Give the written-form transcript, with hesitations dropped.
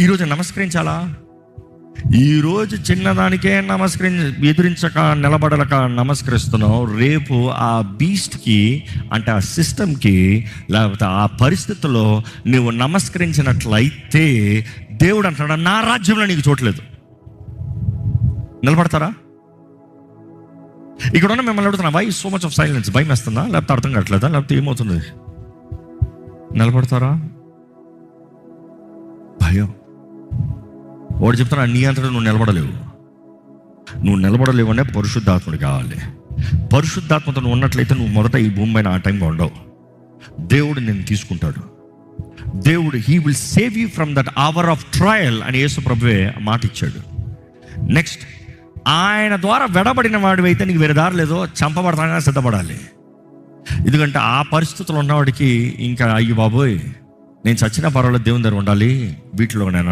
ఈరోజు నమస్కరించాలా? ఈరోజు చిన్నదానికే ఎదురించక నిలబడలక నమస్కరిస్తున్నావు. రేపు ఆ బీస్ట్కి అంటే ఆ సిస్టమ్కి లేకపోతే ఆ పరిస్థితుల్లో నువ్వు నమస్కరించినట్లయితే దేవుడు అంటాడు, నా రాజ్యంలో నీకు చోట్లేదు. నిలబడతారా? ఇక్కడ ఉన్న మిమ్మల్ని అడుగుతున్నా, why so much of silence? భయం వేస్తుందా, లేకపోతే అర్థం కావట్లేదా, లేకపోతే ఏమవుతుంది? నిలబడతారా? భయం. వాడు చెప్తున్నా, నీ అంతటా నువ్వు నిలబడలేవు. నువ్వు నిలబడలేవు అంటే పరిశుద్ధాత్ముడు కావాలి. పరిశుద్ధాత్మతో నువ్వు ఉన్నట్లయితే నువ్వు మొదట ఈ భూమి పైన ఆ టైంగా ఉండవు. దేవుడు నేను తీసుకుంటాడు. దేవుడు he will save you from that hour of trial అని యేసు ప్రభువే మాట ఇచ్చాడు. నెక్స్ట్, ఆయన ద్వారా వెడబడిన వాడివి అయితే నీకు వేరే దారి లేదో, చంపబడతాగా సిద్ధపడాలి. ఎందుకంటే ఆ పరిస్థితులు ఉన్నవాడికి ఇంకా అయ్యి బాబోయ్ నేను చచ్చినా పర్వాలేదు దేవుని దగ్గర ఉండాలి, వీటిలో నేను